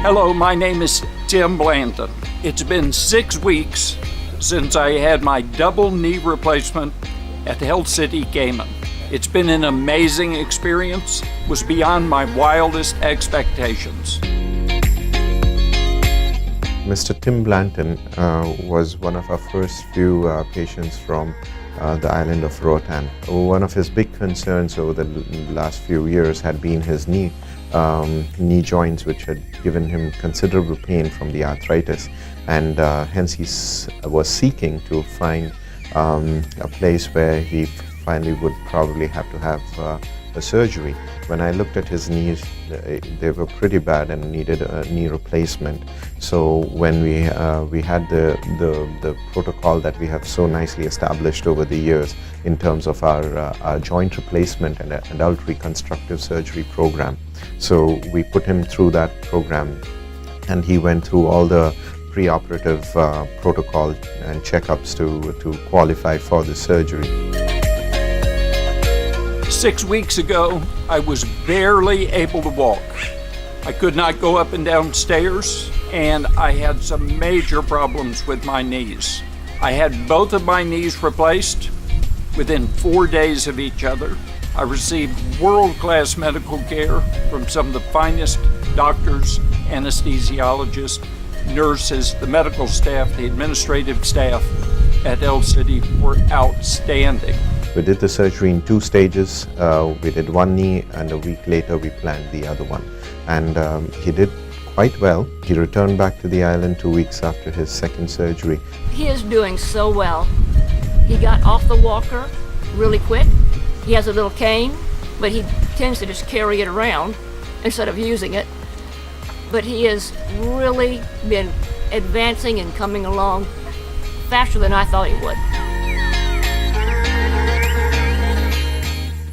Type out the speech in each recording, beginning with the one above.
Hello, my name is Tim Blanton. It's been 6 weeks since I had my double knee replacement at Health City Cayman. It's been an amazing experience, was beyond my wildest expectations. Mr. Tim Blanton was one of our first few patients from the island of Roatan. One of his big concerns over the last few years had been his knee joints, which had given him considerable pain from the arthritis, and hence he was seeking to find a place where he finally would probably have to have a surgery. When I looked at his knees, they were pretty bad and needed a knee replacement. So when we had the protocol that we have so nicely established over the years in terms of our joint replacement and adult reconstructive surgery program. So we put him through that program, and he went through all the preoperative protocol and checkups to qualify for the surgery. 6 weeks ago, I was barely able to walk. I could not go up and down stairs, and I had some major problems with my knees. I had both of my knees replaced within 4 days of each other. I received world-class medical care from some of the finest doctors, anesthesiologists, nurses, the medical staff, the administrative staff at Health City were outstanding. We did the surgery in 2 stages. We did one knee, and a week later we planned the other one. And he did quite well. He returned back to the island 2 weeks after his second surgery. He is doing so well. He got off the walker really quick. He has a little cane, but he tends to just carry it around instead of using it. But he has really been advancing and coming along faster than I thought he would.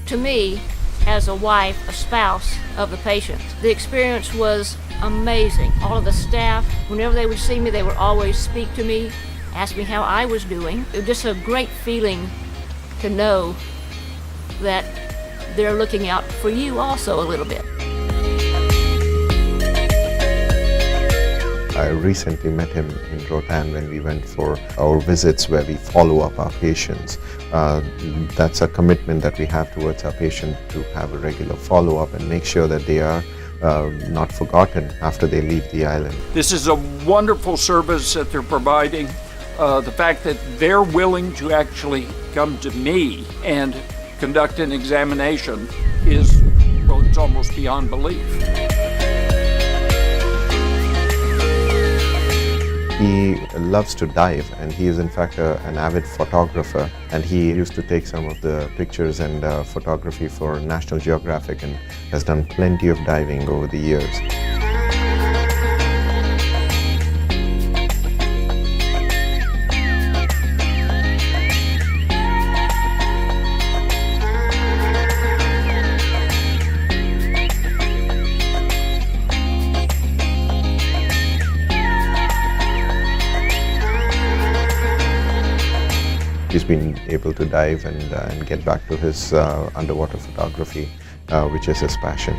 To me, as a wife, a spouse of the patient, the experience was amazing. All of the staff, whenever they would see me, they would always speak to me, ask me how I was doing. It was just a great feeling to know that they're looking out for you also a little bit. I recently met him in Roatan when we went for our visits where we follow up our patients. That's a commitment that we have towards our patient, to have a regular follow-up and make sure that they are not forgotten after they leave the island. This is a wonderful service that they're providing. The fact that they're willing to actually come to me and conduct an examination is, well, it's almost beyond belief. He loves to dive, and he is in fact an avid photographer, and he used to take some of the pictures and photography for National Geographic, and has done plenty of diving over the years. He's been able to dive and get back to his underwater photography, which is his passion.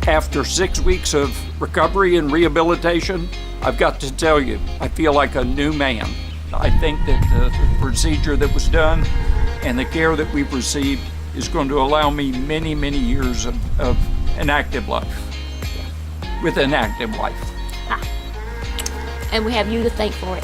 After 6 weeks of recovery and rehabilitation, I've got to tell you, I feel like a new man. I think that the procedure that was done and the care that we've received is going to allow me many, many years of an active life, with an active life. And we have you to thank for it.